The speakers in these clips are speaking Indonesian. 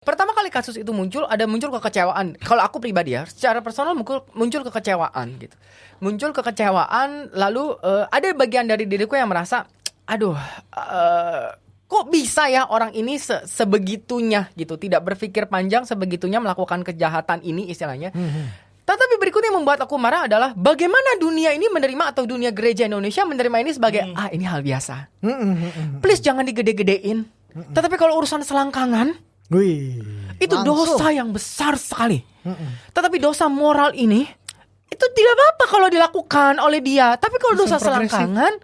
Pertama kali kasus itu muncul kekecewaan. Kalau aku pribadi ya, secara personal muncul kekecewaan gitu. Muncul kekecewaan, lalu ada bagian dari diriku yang merasa, kok bisa ya orang ini sebegitunya gitu, tidak berpikir panjang, sebegitunya melakukan kejahatan ini istilahnya. Tetapi berikutnya yang membuat aku marah adalah bagaimana dunia ini menerima, atau dunia gereja Indonesia menerima ini sebagai ini hal biasa. Please jangan digede-gedein. Tetapi kalau urusan selangkangan, itu dosa yang besar sekali. Tetapi dosa moral ini itu tidak apa-apa kalau dilakukan oleh dia. Tapi kalau dosa selangkangan,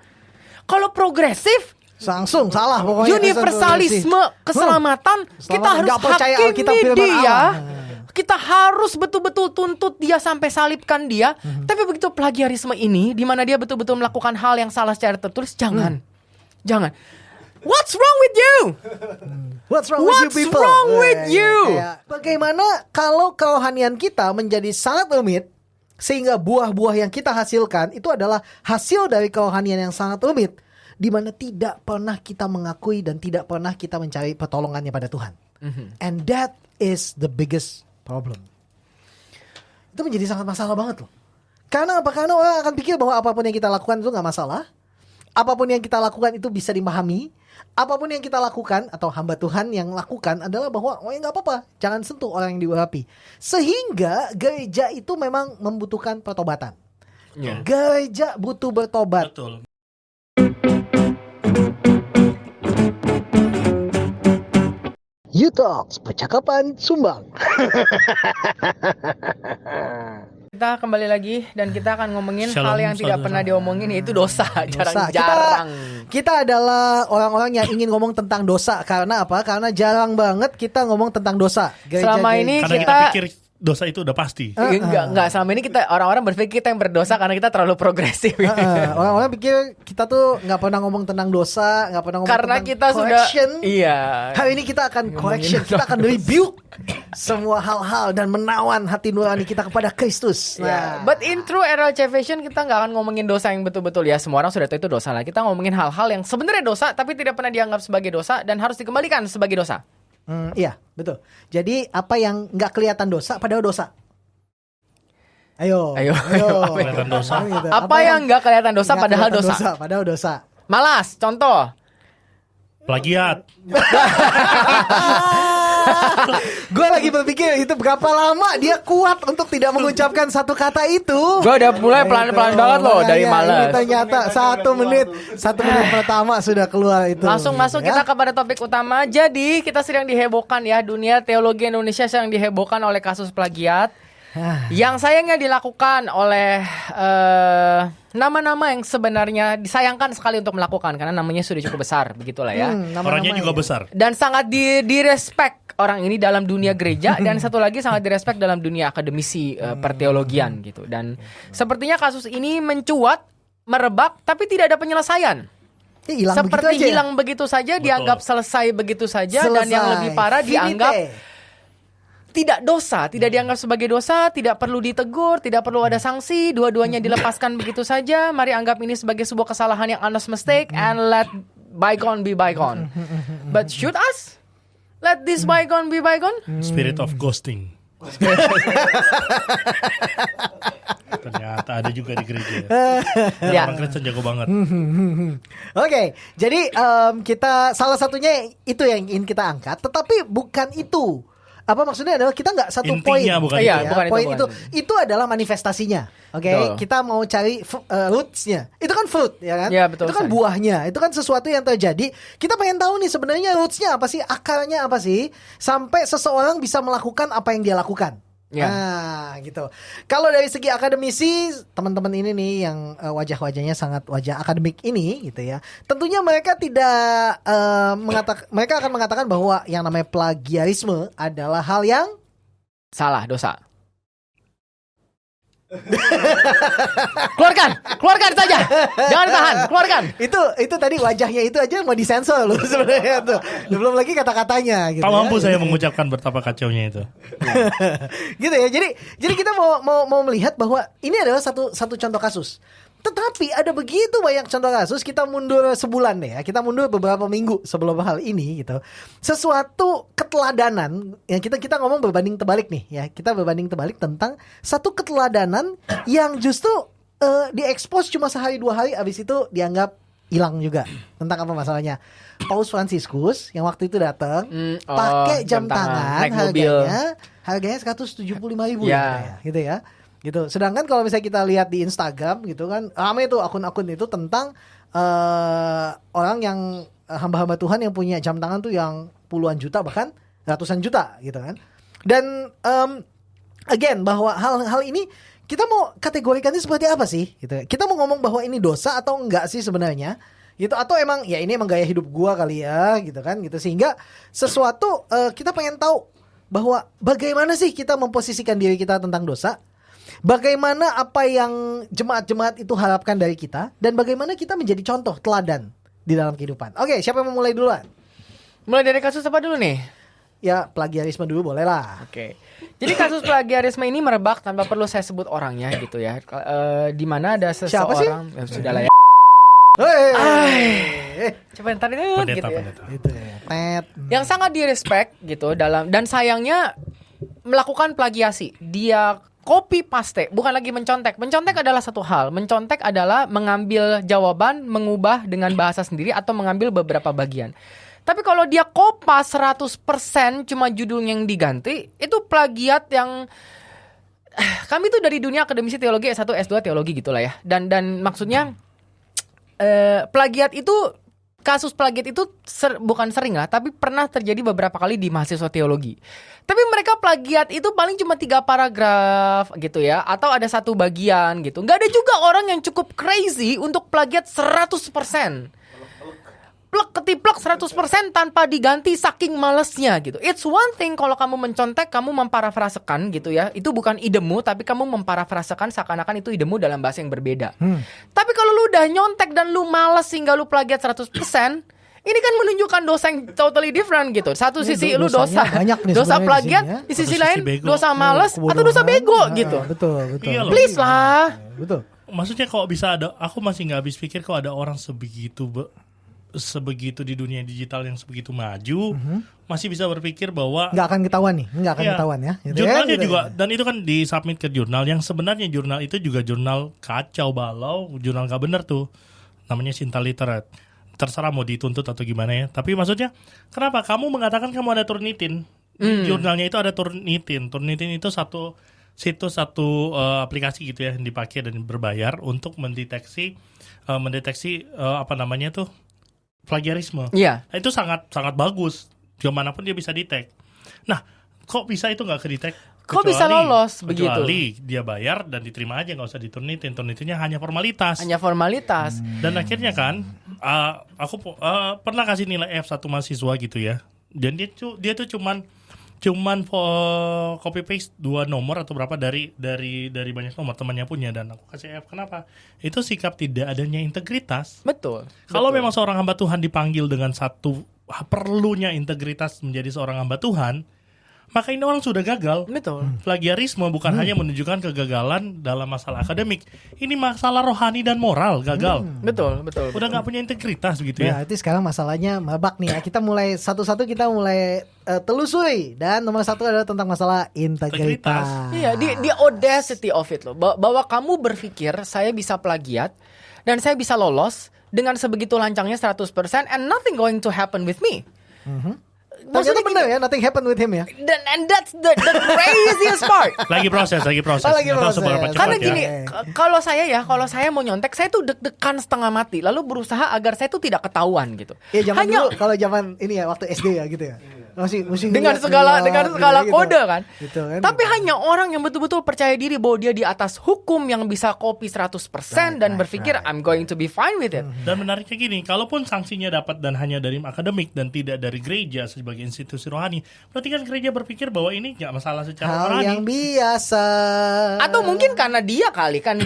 kalau progresif, langsung salah pokoknya. Universalisme keselamatan, kita harus hakimi dia. Kita harus betul-betul tuntut dia sampai salibkan dia. Tapi begitu plagiarisme ini, di mana dia betul-betul melakukan hal yang salah secara tertulis, jangan. What's wrong with you? What's wrong with you people? Bagaimana kalau kerohanian kita menjadi sangat rumit, sehingga buah-buah yang kita hasilkan itu adalah hasil dari kerohanian yang sangat rumit, di mana tidak pernah kita mengakui dan tidak pernah kita mencari pertolongannya pada Tuhan. And that is the biggest problem. Itu menjadi sangat masalah banget loh. Karena apa? Karena orang akan pikir bahwa apapun yang kita lakukan itu gak masalah. Apapun yang kita lakukan itu bisa dimahami. Apapun yang kita lakukan atau hamba Tuhan yang lakukan adalah bahwa gak apa-apa, jangan sentuh orang yang diurapi. Sehingga gereja itu memang membutuhkan pertobatan. Gereja butuh bertobat. Betul. U-Talks, percakapan sumbang. Kita kembali lagi dan kita akan ngomongin hal yang tidak pernah diomongin, yaitu dosa. Jarang-jarang. Kita adalah orang-orang yang ingin ngomong tentang dosa. Karena apa? Karena jarang banget kita ngomong tentang dosa. Selama ini karena kita pikir dosa itu udah pasti. Enggak, selama ini kita orang-orang berpikir kita yang berdosa karena kita terlalu progresif. Orang-orang pikir kita tuh nggak pernah ngomong tentang dosa, nggak pernah ngomong karena tentang kita correction. Iya. Hari ini kita akan correction, kita akan rebuke semua hal-hal dan menawan hati nurani kita kepada Kristus. Nah, but in true RLC Vision kita nggak akan ngomongin dosa yang betul-betul ya. Semua orang sudah tahu itu dosa lah. Kita ngomongin hal-hal yang sebenarnya dosa tapi tidak pernah dianggap sebagai dosa dan harus dikembalikan sebagai dosa. Iya, betul. Jadi apa yang nggak kelihatan dosa padahal dosa. Ayo. Kelihatan dosa. Apa yang nggak kelihatan dosa padahal dosa? Padahal dosa. Malas, contoh. Plagiat. Gue lagi berpikir itu berapa lama dia kuat untuk tidak mengucapkan satu kata itu. Gue udah mulai pelan-pelan banget loh dari malas. Ternyata 1 menit pertama sudah keluar itu. Langsung masuk kita kepada topik utama. Jadi kita sedang dihebohkan ya, dunia teologi Indonesia sedang dihebohkan oleh kasus plagiat. Yang sayangnya dilakukan oleh nama-nama yang sebenarnya disayangkan sekali untuk melakukan karena namanya sudah cukup besar, begitulah ya. Orangnya juga besar. Dan sangat direspek orang ini dalam dunia gereja dan satu lagi sangat direspek dalam dunia akademisi perteologian gitu. Dan sepertinya kasus ini mencuat, merebak tapi tidak ada penyelesaian. Seperti hilang begitu saja, dianggap selesai begitu saja. Dan yang lebih parah dianggap tidak dosa, tidak dianggap sebagai dosa, tidak perlu ditegur, tidak perlu ada sanksi, dua-duanya dilepaskan begitu saja. Mari anggap ini sebagai sebuah kesalahan yang honest mistake and let bygone be bygone. But should us let this bygone be bygone? Spirit of ghosting. Ternyata ada juga di gereja. Orang Kristen jago banget. Oke, jadi kita salah satunya itu yang ingin kita angkat, tetapi bukan itu. Apa maksudnya adalah kita nggak satu poin. Bukan poin itu adalah manifestasinya. Oke, kita mau cari rootsnya. Itu kan fruit, ya kan? Ya, betul, itu kan buahnya. Itu kan sesuatu yang terjadi. Kita pengen tahu nih sebenarnya rootsnya apa sih, akarnya apa sih, sampai seseorang bisa melakukan apa yang dia lakukan. Ya. Nah, gitu. Kalau dari segi akademisi, teman-teman ini nih yang wajah-wajahnya sangat wajah akademik ini, gitu ya. Tentunya mereka tidak mereka akan mengatakan bahwa yang namanya plagiarisme adalah hal yang salah, dosa. keluarkan saja, jangan tahan, keluarkan. Itu tadi wajahnya itu aja mau disensor loh sebenarnya tuh. Belum lagi kata-katanya gitu. Tak mampu saya mengucapkan betapa kacaunya itu. Gitu ya. Jadi kita mau melihat bahwa ini adalah satu contoh kasus Tetapi ada begitu banyak contoh kasus, kita mundur sebulan deh ya, kita mundur beberapa minggu sebelum hal ini gitu. Sesuatu keteladanan yang kita ngomong berbanding terbalik nih ya, kita berbanding terbalik tentang satu keteladanan yang justru diekspos cuma sehari 2 hari, abis itu dianggap hilang juga. Tentang apa masalahnya? Paus Fransiskus yang waktu itu datang pakai jam tangan, harganya 175.000 ya, gitu ya. Gitu. Sedangkan kalau misalnya kita lihat di Instagram gitu kan, ramai tuh akun-akun itu tentang orang yang hamba-hamba Tuhan yang punya jam tangan tuh yang puluhan juta bahkan ratusan juta gitu kan. Dan again bahwa hal-hal ini kita mau kategorikannya seperti apa sih gitu. Kita mau ngomong bahwa ini dosa atau enggak sih sebenarnya? Gitu, atau emang ya ini emang gaya hidup gua kali ya gitu kan gitu, sehingga sesuatu kita pengen tahu bahwa bagaimana sih kita memposisikan diri kita tentang dosa. Bagaimana apa yang jemaat-jemaat itu harapkan dari kita, dan bagaimana kita menjadi contoh teladan di dalam kehidupan. Oke, siapa yang mau mulai duluan? Mulai dari kasus apa dulu nih? Ya, plagiarisme dulu boleh lah. Oke. Jadi kasus plagiarisme ini merebak tanpa perlu saya sebut orangnya gitu ya. Di mana ada seseorang, siapa sih? Sudahlah ya. Coba ntar gitu ya. Itu ya. Yang sangat direspek gitu dan sayangnya melakukan plagiasi. Dia copy paste, bukan lagi mencontek. Mencontek adalah satu hal. Mencontek adalah mengambil jawaban, mengubah dengan bahasa sendiri atau mengambil beberapa bagian. Tapi kalau dia kopas 100% cuma judulnya yang diganti, itu plagiat yang kami tuh dari dunia akademisi teologi S1, S2 teologi gitulah ya. Dan maksudnya plagiat itu, kasus plagiat itu bukan sering lah, tapi pernah terjadi beberapa kali di mahasiswa teologi. Tapi mereka plagiat itu paling cuma 3 paragraf gitu ya, atau ada 1 bagian gitu. Nggak ada juga orang yang cukup crazy untuk plagiat 100%. Plek ketiplek 100% tanpa diganti saking malesnya gitu. It's one thing kalau kamu mencontek, kamu memparafrasekan gitu ya. Itu bukan idemu, tapi kamu memparafrasekan seakan-akan itu idemu dalam bahasa yang berbeda. Tapi kalau lu udah nyontek dan lu males sehingga lu plagiat 100%, ini kan menunjukkan dosa yang totally different gitu. Satu sisi lu dosa plagiat, ya. Di sisi lain dosa males atau dosa bego gitu. Betul. Iya, please lah. Betul. Maksudnya kalau bisa ada, aku masih nggak habis pikir kalau ada orang sebegitu di dunia digital yang sebegitu maju, masih bisa berpikir bahwa nggak akan ketahuan ya. Gitu jurnalnya ya, juga, dan itu kan disubmit ke jurnal yang sebenarnya jurnal itu juga jurnal kacau balau, jurnal nggak bener tuh, namanya Sinta Literate. Terserah mau dituntut atau gimana ya. Tapi maksudnya, kenapa kamu mengatakan kamu ada Turnitin? Di jurnalnya itu ada Turnitin. Turnitin itu satu aplikasi gitu ya yang dipakai dan berbayar untuk mendeteksi plagiarisme. Iya. Nah, itu sangat bagus. Dimanapun dia bisa detect. Nah, kok bisa itu nggak kedetek? Kok bisa lolos begitu? Kecuali dia bayar dan diterima aja, nggak usah diturnitin. Turnitinnya hanya formalitas. Dan akhirnya kan, aku pernah kasih nilai F satu mahasiswa gitu ya. Dan dia tuh cuman copy paste 2 nomor atau berapa dari banyak nomor temannya punya, dan aku kasih F. Kenapa? Itu sikap tidak adanya integritas. Betul. Kalau memang seorang hamba Tuhan dipanggil dengan satu perlunya integritas menjadi seorang hamba Tuhan, maka ini orang sudah gagal. Betul. Plagiarisme bukan hanya menunjukkan kegagalan dalam masalah akademik, ini masalah rohani dan moral gagal. Betul. Udah nggak punya integritas gitu ya. Berarti sekarang masalahnya mabak nih ya. Kita mulai satu-satu telusuri, dan nomor 1 adalah tentang masalah integritas. Iya, the audacity of it loh. Bahwa kamu berpikir saya bisa plagiat dan saya bisa lolos dengan sebegitu lancangnya 100% and nothing going to happen with me. Ternyata benar ya, nothing happened with him ya. And that's the craziest part. Lagi proses. Karena gini, kalau saya mau nyontek, saya tuh deg-degan setengah mati, lalu berusaha agar saya tuh tidak ketahuan gitu. Iya, dulu kalau zaman ini ya, waktu SD ya gitu ya. Masih dengan segala kode kan. Gitu kan. Tapi hanya orang yang betul-betul percaya diri bahwa dia di atas hukum yang bisa copy 100% dan berpikir I'm going to be fine with it. Dan menariknya gini, kalaupun sanksinya dapat dan hanya dari akademik dan tidak dari gereja sebagai institusi rohani, berarti kan gereja berpikir bahwa ini nggak masalah secara rohani. Hal yang biasa. Atau mungkin karena dia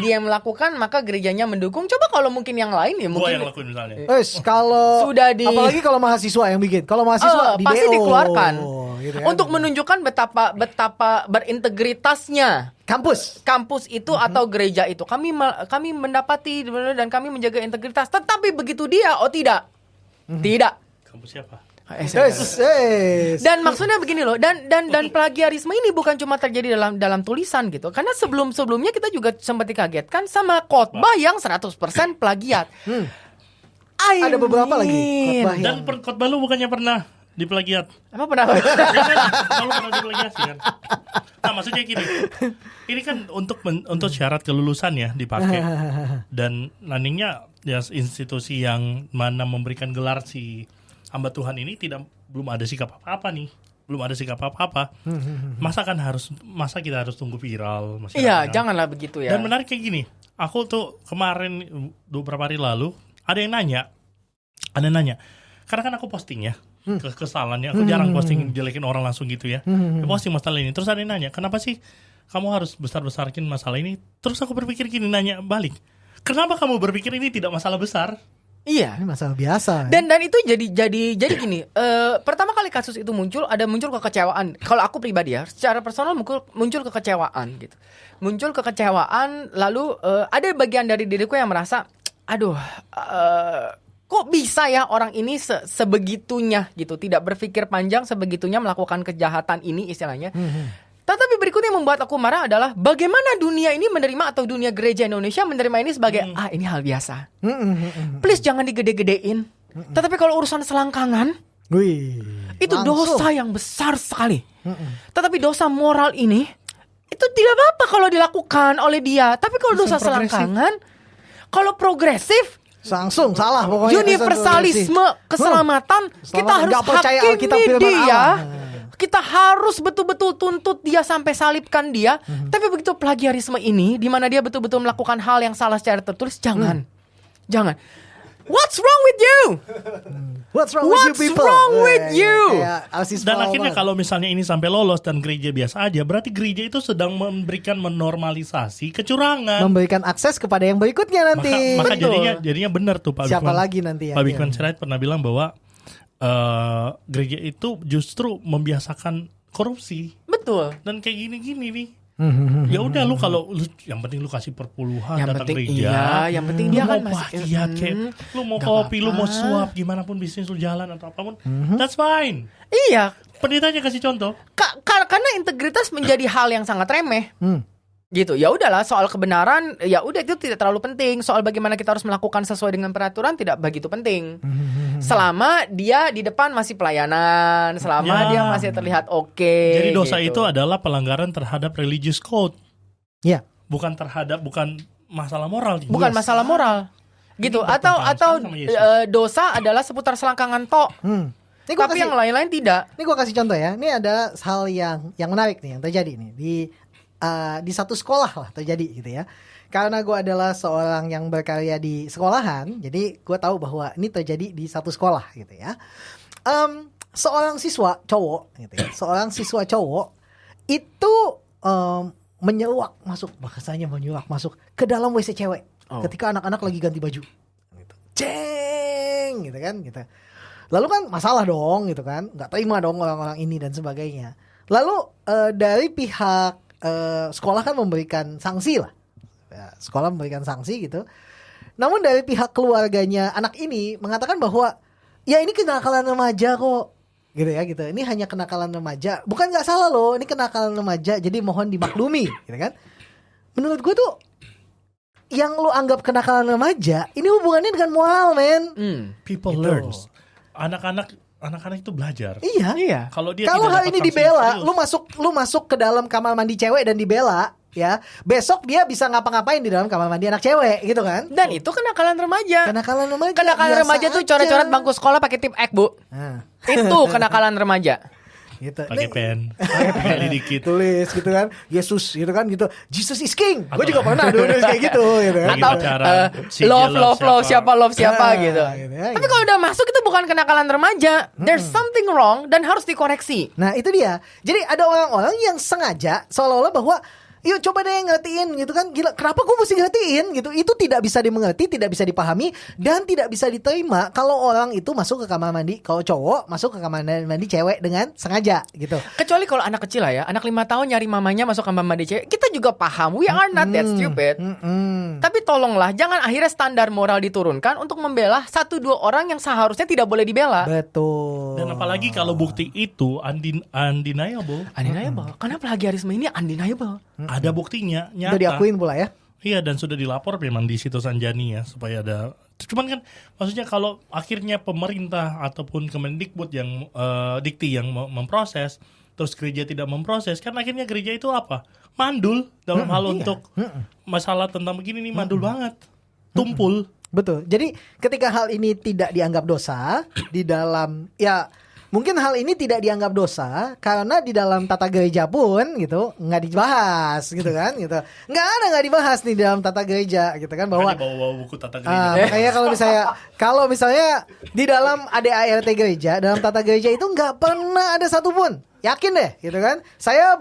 yang melakukan, maka gerejanya mendukung. Coba kalau mungkin yang lain ya mungkin. Gua yang lakuin misalnya. Kalau sudah apalagi kalau mahasiswa yang bikin. Kalau mahasiswa di pasti DO. dikeluarkan. gitu ya. Untuk menunjukkan betapa berintegritasnya kampus itu atau gereja itu. Kami mendapati dan kami menjaga integritas. Tetapi begitu dia, tidak. Tidak. Kampus siapa? Dan maksudnya begini loh, dan plagiarisme ini bukan cuma terjadi dalam tulisan gitu. Karena sebelumnya kita juga sempat dikagetkan sama khotbah yang 100% plagiat. Ada beberapa lagi khotbah Dan khotbah lu bukannya pernah diplagiat? Emang pernah? Kalau pernah diplagiasi kan? Nah, maksudnya gini. Ini kan untuk syarat kelulusan ya dipakai. Dan landingnya ya institusi yang mana memberikan gelar si hamba Tuhan ini belum ada sikap apa-apa nih. Belum ada sikap apa-apa. Masa kita harus tunggu viral? Iya, janganlah begitu ya. Dan menarik kayak gini. Aku tuh kemarin beberapa hari lalu ada yang nanya. Karena kan aku posting ya kesalahannya. Aku jarang posting jelekin orang langsung gitu ya. Posting masalah ini. Terus ada yang nanya, kenapa sih kamu harus besar-besarkin masalah ini? Terus aku berpikir gini, nanya balik. Kenapa kamu berpikir ini tidak masalah besar? Iya, ini masalah biasa. Dan itu jadi gini. Pertama kali kasus itu muncul kekecewaan. Kalau aku pribadi ya, secara personal muncul kekecewaan gitu. Muncul kekecewaan, lalu ada bagian dari diriku yang merasa, aduh, kok bisa ya orang ini sebegitunya gitu, tidak berpikir panjang, sebegitunya melakukan kejahatan ini istilahnya. Tetapi berikutnya yang membuat aku marah adalah bagaimana dunia ini menerima, atau dunia gereja Indonesia menerima ini sebagai ini hal biasa. Please jangan digede-gedein. Tetapi kalau urusan selangkangan, itu dosa yang besar sekali. Tetapi dosa moral ini itu tidak apa-apa kalau dilakukan oleh dia. Tapi kalau dosa selangkangan, kalau progresif, langsung salah pokoknya. Universalisme keselamatan, kita harus hakimi dia. Kita harus betul-betul tuntut dia sampai salibkan dia. Tapi begitu plagiarisme ini, di mana dia betul-betul melakukan hal yang salah secara tertulis, jangan. What's wrong with you? What's wrong with you people? Dan akhirnya kalau misalnya ini sampai lolos dan gereja biasa aja, berarti gereja itu sedang memberikan menormalisasi kecurangan. Memberikan akses kepada yang berikutnya nanti. Maka jadinya benar tuh Pak Siapa Bikman. lagi nanti ya? Pak Bikman Sirait pernah bilang bahwa gereja itu justru membiasakan korupsi. Betul. Dan kayak gini-gini nih. Ya udah lu kalau yang penting lu kasih perpuluhan datang gereja. Iya, yang penting dia kan masih kayak lu mau kopi, lu mau suap, gimana pun bisnis lu jalan atau apapun, that's fine. Iya, pendetanya kasih contoh. Karena integritas menjadi hal yang sangat remeh. Gitu. Ya udahlah, soal kebenaran ya udah itu tidak terlalu penting. Soal bagaimana kita harus melakukan sesuai dengan peraturan tidak begitu penting. Selama dia di depan masih pelayanan, selama dia masih terlihat oke. Jadi dosa gitu. itu adalah pelanggaran terhadap religious code. Iya. Bukan masalah moral. Bukan masalah moral. Gitu. Atau dosa adalah seputar selangkangan tok. Tapi yang lain-lain tidak. Ini gue kasih contoh ya. Ini ada hal yang menarik nih yang terjadi nih di satu sekolah lah terjadi gitu ya. Karena gue adalah seorang yang berkarya di sekolahan, jadi gue tahu bahwa ini terjadi di satu sekolah gitu ya. Seorang siswa cowok gitu ya, itu menyeruak masuk, bahasanya menyuak masuk ke dalam WC cewek ketika anak-anak lagi ganti baju. Gitu. Ceng gitu kan gitu. Lalu kan masalah dong gitu kan, nggak terima dong orang-orang ini dan sebagainya. Lalu dari pihak sekolah kan memberikan sanksi lah. Ya, sekolah memberikan sanksi gitu. Namun dari pihak keluarganya anak ini mengatakan bahwa ya ini kenakalan remaja kok. Gitu ya gitu. Ini hanya kenakalan remaja. Bukan nggak salah loh, ini kenakalan remaja. Jadi mohon dimaklumi, gitu kan. Menurut gue tuh yang lu anggap kenakalan remaja ini hubungannya dengan moral, men. People gitu. learns. Anak-anak itu belajar. Iya. Kalau hal ini dibela, lu masuk ke dalam kamar mandi cewek dan dibela, ya. Besok dia bisa ngapa-ngapain di dalam kamar mandi anak cewek, gitu kan? Dan itu kenakalan remaja. Kenakalan remaja tuh coret-coret bangku sekolah pakai tip X, Bu. Itu kenakalan remaja. Gitu. Pakai pen, kali dikit. Tulis gitu kan, Yesus gitu kan gitu. Jesus is king. Gue juga pernah nulis kayak gitu kan. Atau love siapa gitu. Tapi kalau udah masuk itu bukan kenakalan remaja. There's something wrong dan harus dikoreksi. Nah, itu dia. Jadi ada orang-orang yang sengaja seolah-olah bahwa Yuk coba deh ngertiin gitu kan. Gila, kenapa gue mesti ngertiin gitu. Itu tidak bisa dimengerti, tidak bisa dipahami, dan tidak bisa diterima kalau orang itu masuk ke kamar mandi. Kalau cowok masuk ke kamar mandi cewek dengan sengaja gitu. Kecuali kalau anak kecil lah ya, anak 5 tahun nyari mamanya masuk kamar mandi cewek, kita juga paham, we are not that stupid. Tapi tolonglah, jangan akhirnya standar moral diturunkan untuk membela 1-2 orang yang seharusnya tidak boleh dibela. Betul. Dan apalagi kalau bukti itu undeniable. Undeniable. Karena plagiarisme ini undeniable. Ada buktinya, nyata. Udah diakuin pula ya. Iya, dan sudah dilapor memang di situs Anjani ya, supaya ada. Cuman kan maksudnya kalau akhirnya pemerintah ataupun Kemendikbud yang Dikti yang memproses, terus gereja tidak memproses, kan akhirnya gereja itu apa? Mandul dalam hal untuk masalah tentang begini nih, mandul banget. Tumpul. Betul. Jadi ketika hal ini tidak dianggap dosa di dalam mungkin hal ini tidak dianggap dosa karena di dalam tata gereja pun gitu nggak dibahas gitu kan gitu. Nggak dibahas nih di dalam tata gereja gitu kan bahwa bawa buku tata gereja. makanya kalau misalnya di dalam ADART gereja, dalam tata gereja itu nggak pernah ada satupun, yakin deh gitu kan. Saya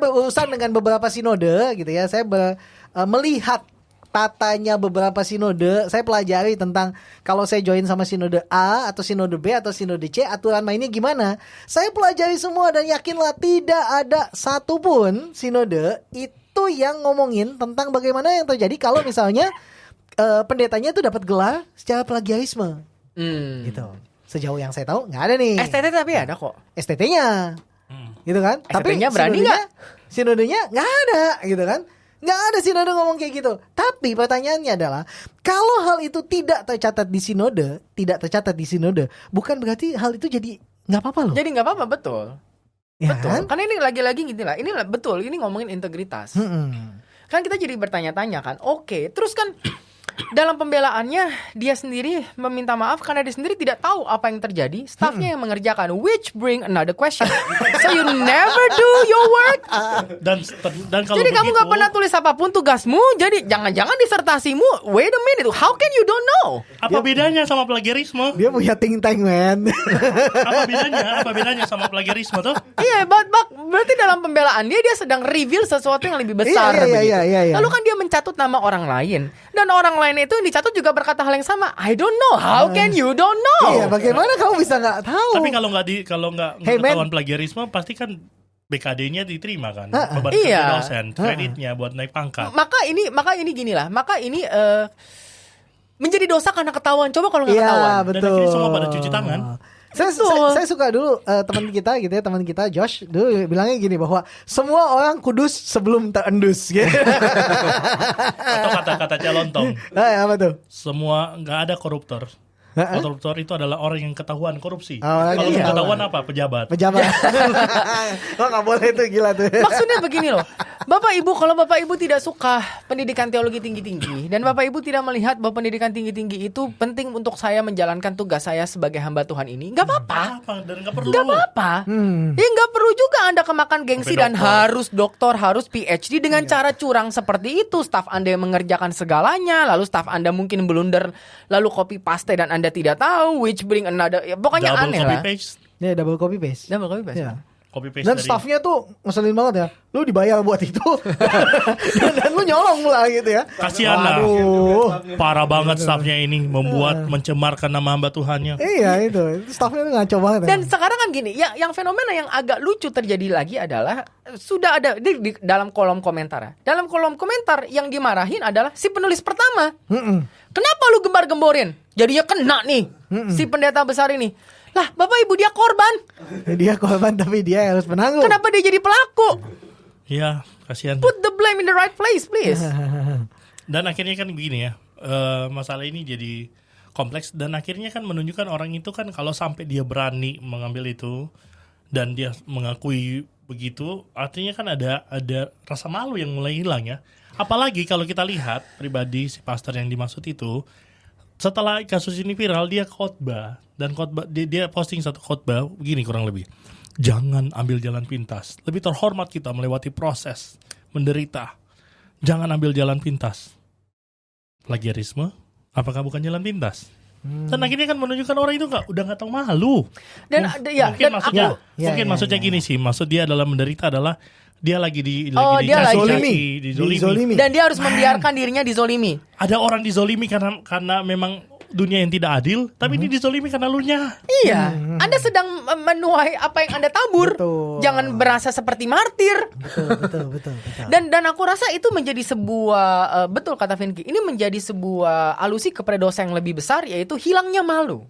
berurusan dengan beberapa sinode gitu ya. Saya melihat tatanya beberapa sinode. Saya pelajari tentang kalau saya join sama sinode A atau sinode B atau sinode C, aturan mainnya gimana. Saya pelajari semua dan yakinlah tidak ada satupun sinode itu yang ngomongin tentang bagaimana yang terjadi kalau misalnya pendetanya itu dapat gelar secara plagiarisme. Gitu. Sejauh yang saya tahu nggak ada nih. STT tapi ada kok. STT-nya. Gitu kan? Tapi STT-nya berani nggak? Sinodenya nggak ada gitu kan? Nggak ada sinode ngomong kayak gitu. Tapi pertanyaannya adalah, kalau hal itu tidak tercatat di sinode, bukan berarti hal itu jadi nggak apa-apa loh. Jadi nggak apa-apa, betul. Ya Betul. kan? Karena ini lagi-lagi gitu lah. Ini betul, ini ngomongin integritas. Kan kita jadi bertanya-tanya kan. Oke, terus kan dalam pembelaannya dia sendiri meminta maaf karena dia sendiri tidak tahu apa yang terjadi. Staffnya yang mengerjakan, which bring another question. So you never do your work. Dan kalau Jadi kamu begitu, gak pernah tulis apapun tugasmu. Jadi jangan-jangan disertasimu. Wait a minute, how can you don't know? apa bedanya sama plagiarisme? Dia punya think tank, man. Apa bedanya sama plagiarisme tuh? Iya, berarti dalam pembelaan dia sedang reveal sesuatu yang lebih besar. Iya. Lalu kan dia mencatut nama orang lain. Dan orang lain itu yang dicatut juga berkata hal yang sama. I don't know. How can you don't know? Iya, bagaimana kamu bisa nggak tahu? Tapi kalau nggak Hey, ketahuan plagiarisme, pasti kan BKD-nya diterima kan, beban Iya. kerja dosen, kreditnya buat naik pangkat. Maka ini ginilah. Maka ini menjadi dosa karena ketahuan. Coba kalau nggak Iya, ketahuan. betul. Dan akhirnya semua pada cuci tangan. Saya suka dulu teman kita Josh dulu bilangnya gini bahwa semua orang kudus sebelum terendus gitu. Atau kata-kata Calontong, Apa tuh? semua nggak ada koruptor. Koruptor itu adalah orang yang ketahuan korupsi. Orang Kalau yang ketahuan apa? Pejabat. Oh, nggak boleh itu, gila tuh. Maksudnya begini loh, Bapak Ibu, kalau Bapak Ibu tidak suka pendidikan teologi tinggi-tinggi dan Bapak Ibu tidak melihat bahwa pendidikan tinggi-tinggi itu penting untuk saya menjalankan tugas saya sebagai hamba Tuhan ini, nggak apa-apa. Dan nggak perlu. Nggak apa-apa. Ya nggak perlu juga Anda kemakan gengsi Sampai dan harus doktor, harus PhD dengan cara curang seperti itu. Staf Anda yang mengerjakan segalanya, lalu staf Anda mungkin blunder, lalu copy paste dan Anda tidak tahu, which bring another. Ya, pokoknya Double aneh copy lah. paste. Ya, double copy paste. Double copy paste. Ya. Copy paste Dan dari staffnya tuh ngeselin banget ya. Lu dibayar buat itu dan lu nyolong lah gitu ya. Kasihan lah. Waduh. Parah banget staffnya ini membuat mencemarkan nama hamba Tuhannya. Iya itu staffnya tuh ngaco banget. Dan sekarang kan gini, yang fenomena yang agak lucu terjadi lagi adalah sudah ada di dalam kolom komentar. Ya. Dalam kolom komentar yang dimarahin adalah si penulis pertama. Kenapa lu gembar-gemborin? Jadinya kena nih si pendeta besar ini. Lah, Bapak Ibu dia korban. Dia korban tapi dia harus menanggung. Kenapa dia jadi pelaku? Iya, kasihan. Put the blame in the right place, please. Dan akhirnya kan begini ya, masalah ini jadi kompleks dan akhirnya kan menunjukkan orang itu kan kalau sampai dia berani mengambil itu dan dia mengakui begitu, artinya kan ada rasa malu yang mulai hilang ya. Apalagi kalau kita lihat pribadi si pastor yang dimaksud itu, setelah kasus ini viral dia khotbah dan dia posting satu khotbah begini kurang lebih. Jangan ambil jalan pintas. Lebih terhormat kita melewati proses, menderita. Jangan ambil jalan pintas. Plagiarisme, apakah bukan jalan pintas? Dan akhirnya kan menunjukkan orang itu udah nggak tahu malu. Dan Mungkin maksudnya gini sih, maksud dia adalah menderita adalah dia lagi dia dizolimi. Dan dia harus membiarkan dirinya dizolimi. Ada orang dizolimi karena memang dunia yang tidak adil, tapi ini dizolimi karena lunya. Iya, Anda sedang menuai apa yang Anda tabur. Betul. Jangan berasa seperti martir. Betul. Dan aku rasa itu menjadi sebuah betul kata Vinky. Ini menjadi sebuah alusi kepada dosa yang lebih besar, yaitu hilangnya malu.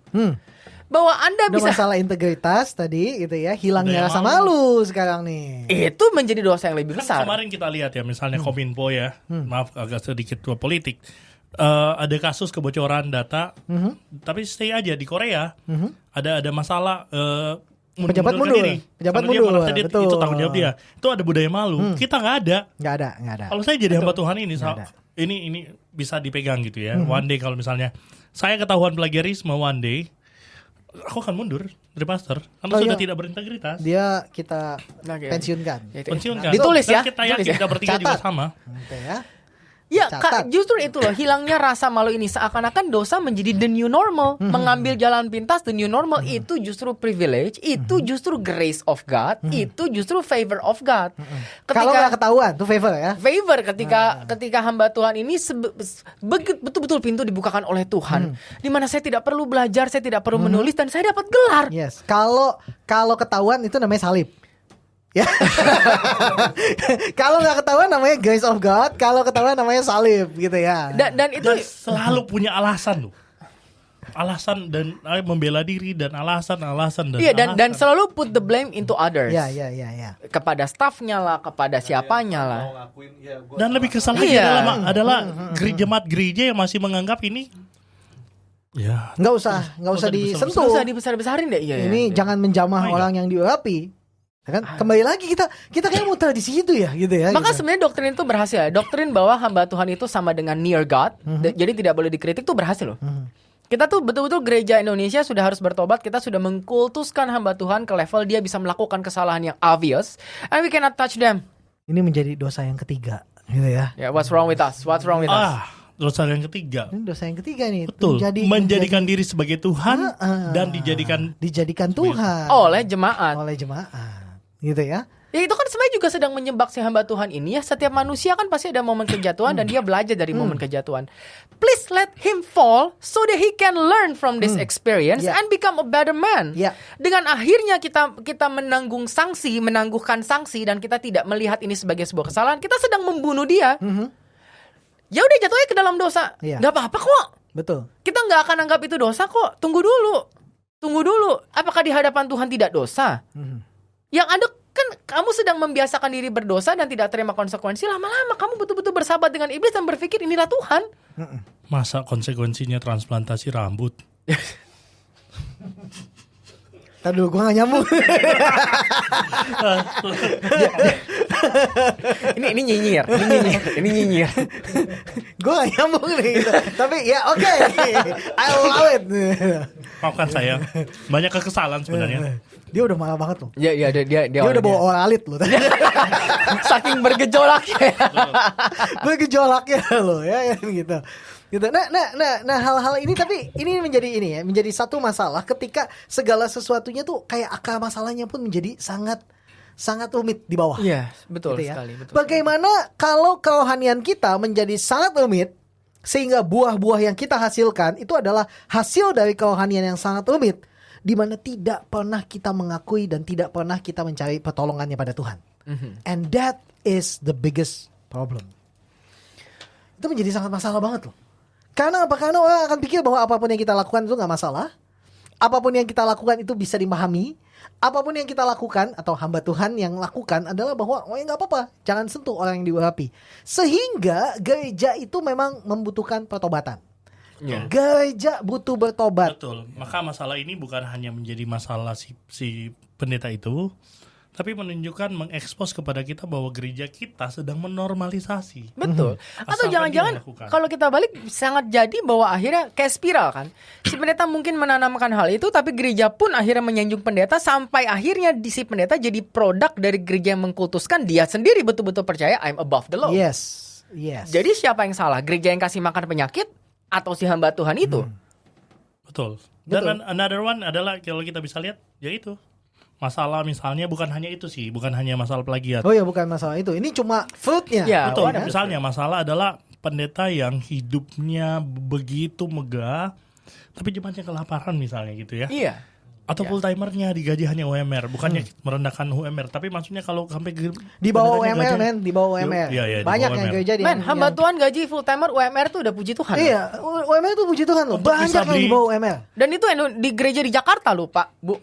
Bahwa Anda Udah bisa masalah integritas tadi gitu ya, hilangnya Udah rasa malu sekarang nih. itu menjadi dosa yang lebih Kan besar. kemarin kita lihat ya, misalnya Kominfo ya, maaf agak sedikit tua politik. Ada kasus kebocoran data, tapi stay aja di Korea. Ada masalah Pejabat mundurkan mundur. diri. Pejabat Karena dia mundur, merasa dia- betul. itu tanggung jawab dia. Itu ada budaya malu. Kita nggak ada. Nggak ada. Kalau saya jadi hamba Tuhan ini, Nggak ada. ini bisa dipegang gitu ya. One day kalau misalnya saya ketahuan plagiarisme one day, aku akan mundur dari pastor karena Oh, sudah iya. tidak berintegritas. Dia kita Oke. pensiunkan. Pensiunkan. Ditulis Dan ya. Kita Ditulis yakin ya. kita bertiga juga Catat. sama. Oke ya. Ya, Catat. justru itu loh, hilangnya rasa malu ini seakan-akan dosa menjadi the new normal. Mengambil jalan pintas the new normal itu justru privilege, itu justru grace of God, itu justru favor of God. Kalau nggak ketahuan tuh favor ya. Favor ketika hamba Tuhan ini betul-betul pintu dibukakan oleh Tuhan, di mana saya tidak perlu belajar, saya tidak perlu menulis, dan saya dapat gelar. Yes. Kalau ketahuan itu namanya salib. Ya. Kalau nggak ketahuan namanya grace of God, kalau ketahuan namanya salib gitu ya. Dan itu Dan selalu punya alasan loh. Alasan dan membela diri dan alasan iya, dan selalu put the blame into others. Ya. Kepada staffnya lah, kepada siapanya lah. dan lebih kesal lagi Iya. adalah jemaat gereja yang masih menganggap ini ya Nggak usah disentuh. Nggak usah dibesar-besarin deh. Iya, Ini iya. jangan menjamah Oh, iya. orang yang diurapi. Ya kan? Kembali lagi kita kayak muter di situ ya gitu ya. Maka gitu. sebenarnya doktrin itu berhasil. Doktrin bahwa hamba Tuhan itu sama dengan near God, jadi tidak boleh dikritik tuh berhasil loh. Kita tuh betul-betul gereja Indonesia sudah harus bertobat. Kita sudah mengkultuskan hamba Tuhan ke level dia bisa melakukan kesalahan yang obvious, and we cannot touch them. Ini menjadi dosa yang ketiga gitu ya. Yeah, what's wrong with us? What's wrong with us? dosa yang ketiga. Ini dosa yang ketiga nih. Betul. Menjadikan diri sebagai Tuhan dan dijadikan Tuhan Oleh jemaat. oleh jemaat. Gitu ya. Ya itu kan sebenarnya juga sedang menyebak si hamba Tuhan ini ya. Setiap manusia kan pasti ada momen kejatuhan dan dia belajar dari momen kejatuhan. Please let him fall so that he can learn from this experience Yeah. and become a better man. Yeah. Dengan akhirnya kita menangguhkan sanksi dan kita tidak melihat ini sebagai sebuah kesalahan, kita sedang membunuh dia. Ya udah jatuhnya ke dalam dosa. Yeah. Nggak apa-apa kok. Betul. Kita nggak akan anggap itu dosa kok. Tunggu dulu. Apakah di hadapan Tuhan tidak dosa? Yang ada kan kamu sedang membiasakan diri berdosa dan tidak terima konsekuensi. Lama-lama kamu betul-betul bersahabat dengan iblis dan berpikir inilah Tuhan. Masa konsekuensinya transplantasi rambut? Tadi dulu gue gak nyambung. Ini nyinyir. Gue gak nyambung nih gitu. Tapi ya oke. I love it. Maafkan saya, banyak kekesalan sebenarnya. Dia udah marah banget loh. Ya dia Dia udah bawa oralit loh. saking bergejolaknya. Bergejolaknya loh ya gitu. Gitu. Nah hal-hal ini tapi ini menjadi satu masalah ketika segala sesuatunya tuh kayak akar masalahnya pun menjadi sangat rumit di bawah. Iya, betul Gitu ya. sekali. Betul. Bagaimana kalau kerohanian kita menjadi sangat rumit sehingga buah-buah yang kita hasilkan itu adalah hasil dari kerohanian yang sangat rumit, di mana tidak pernah kita mengakui dan tidak pernah kita mencari pertolongannya pada Tuhan. And that is the biggest problem. Itu menjadi sangat masalah banget loh. Karena apa? Karena orang akan pikir bahwa apapun yang kita lakukan itu gak masalah. Apapun yang kita lakukan itu bisa dimahami. Apapun yang kita lakukan atau hamba Tuhan yang lakukan adalah bahwa oh ya gak apa-apa, jangan sentuh orang yang diurapi. Sehingga gereja itu memang membutuhkan pertobatan. Iya. Gereja butuh bertobat. Betul. Maka masalah ini bukan hanya menjadi masalah si pendeta itu, tapi menunjukkan, mengekspos kepada kita bahwa gereja kita sedang menormalisasi. Betul. Atau Asalkan jangan-jangan dia melakukan. kalau kita balik sangat jadi bahwa akhirnya kayak spiral kan. Si pendeta mungkin menanamkan hal itu, tapi gereja pun akhirnya menyanjung pendeta sampai akhirnya si pendeta jadi produk dari gereja yang mengkultuskan dia sendiri betul-betul percaya I'm above the law. Yes. Jadi siapa yang salah? Gereja yang kasih makan penyakit atau si hamba Tuhan itu? Betul. Dan another one adalah kalau kita bisa lihat, yaitu masalah misalnya bukan hanya itu sih, bukan hanya masalah plagiat. Oh ya, bukan masalah itu. Ini cuma fruitnya. Ya, Betul, ada. misalnya masalah adalah pendeta yang hidupnya begitu megah, tapi jemaatnya kelaparan misalnya gitu ya. Iya. Atau full timernya digaji hanya UMR, bukannya merendahkan UMR, tapi maksudnya kalau sampai Di bawah pendetanya UMR, gaji- men, di bawah UMR. Iya, di Banyak bawah yang UMR. gereja Men, hamba Tuhan gaji full timer UMR tuh udah puji Tuhan. loh. Iya, UMR itu puji Tuhan loh. Untuk Banyak bisa yang di beli- bawah UMR. Dan itu di gereja di Jakarta loh, Pak, Bu.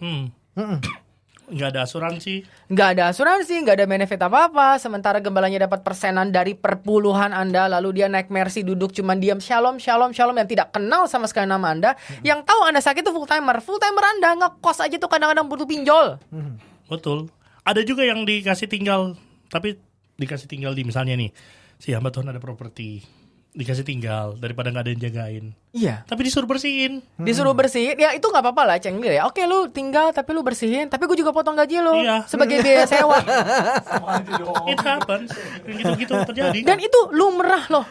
Nggak ada asuransi. Nggak ada asuransi, nggak ada benefit apa-apa. Sementara gembalanya dapat persenan dari perpuluhan Anda. Lalu dia naik Mercy, duduk cuman diam shalom, shalom, shalom. Yang tidak kenal sama sekali nama Anda. Yang tahu Anda sakit itu full timer. Full timer Anda ngekos aja tuh kadang-kadang butuh pinjol. Betul. Ada juga yang dikasih tinggal, tapi dikasih tinggal di misalnya nih, si hamba Tuhan ada properti, dikasih tinggal daripada nggak ada yang jagain. Iya. Tapi disuruh bersihin. Disuruh bersihin, ya itu nggak apa-apa lah, cenggil ya. Oke, lu tinggal tapi lu bersihin, tapi gue juga potong gaji lu Iya. sebagai biaya sewa. It happens. Gitu-gitu terjadi. Dan itu lumrah loh.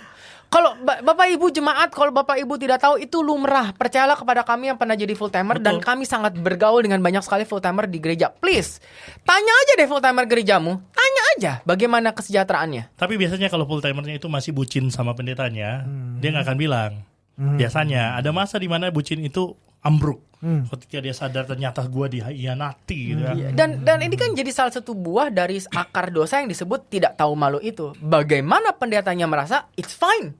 Kalau Bapak Ibu jemaat, kalau Bapak Ibu tidak tahu, itu lumrah. Percayalah kepada kami yang pernah jadi full timer. Dan kami sangat bergaul dengan banyak sekali full timer di gereja. Please, tanya aja deh full timer gerejamu. Tanya aja bagaimana kesejahteraannya. Tapi biasanya kalau full timernya itu masih bucin sama pendetanya, dia nggak akan bilang. Biasanya ada masa di mana bucin itu ambruk. Ketika dia sadar ternyata gue dihianati gitu ya. Dan ini kan jadi salah satu buah dari akar dosa yang disebut tidak tahu malu itu. Bagaimana pendetanya merasa it's fine,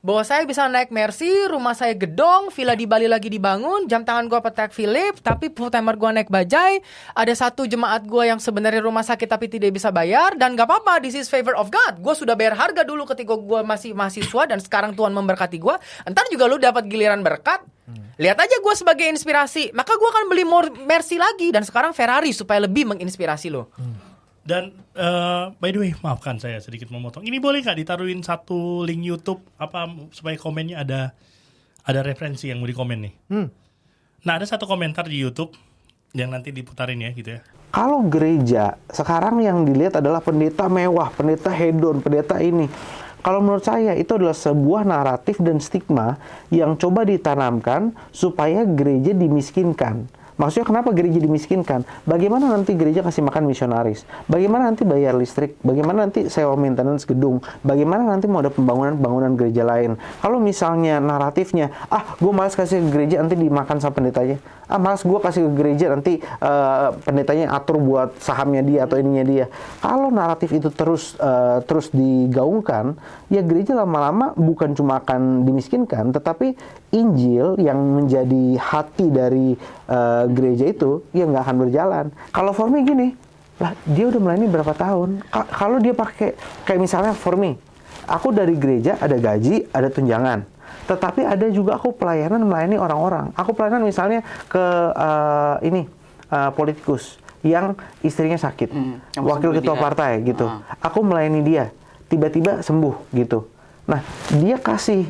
bahwa saya bisa naik Mercy, rumah saya gedong, villa di Bali lagi dibangun, jam tangan gue Patek Philippe, tapi full timer gue naik bajai. Ada satu jemaat gue yang sebenarnya rumah sakit tapi tidak bisa bayar, dan gak apa-apa, this is favor of God. Gue sudah bayar harga dulu ketika gue masih mahasiswa, dan sekarang Tuhan memberkati gue. Entar juga lu dapat giliran berkat. Lihat aja gue sebagai inspirasi, maka gue akan beli more Mercy lagi, dan sekarang Ferrari supaya lebih menginspirasi lo. Dan by the way, maafkan saya sedikit memotong. Ini boleh nggak ditaruhin satu link YouTube apa supaya komennya ada referensi yang mau dikomen nih. Nah, ada satu komentar di YouTube yang nanti diputarin ya gitu ya. Kalau gereja sekarang yang dilihat adalah pendeta mewah, pendeta hedon, pendeta ini. Kalau menurut saya itu adalah sebuah naratif dan stigma yang coba ditanamkan supaya gereja dimiskinkan. Maksudnya kenapa gereja dimiskinkan? Bagaimana nanti gereja kasih makan misionaris? Bagaimana nanti bayar listrik? Bagaimana nanti sewa maintenance gedung? Bagaimana nanti mau ada pembangunan gereja lain? Kalau misalnya naratifnya, gue malas kasih ke gereja nanti dimakan sama pendetanya. Malas gue kasih ke gereja nanti pendetanya atur buat sahamnya dia atau ininya dia. Kalau naratif itu terus digaungkan, ya gereja lama-lama bukan cuma akan dimiskinkan, tetapi Injil yang menjadi hati dari gereja itu ya nggak akan berjalan. Kalau for me gini, lah dia udah melayani berapa tahun? Kalau dia pakai kayak misalnya for me, aku dari gereja ada gaji, ada tunjangan. Tetapi ada juga aku pelayanan melayani orang-orang. Aku pelayanan misalnya ke politikus yang istrinya sakit, wakil ketua partai gitu. Aku melayani dia, tiba-tiba sembuh gitu. Nah, dia kasih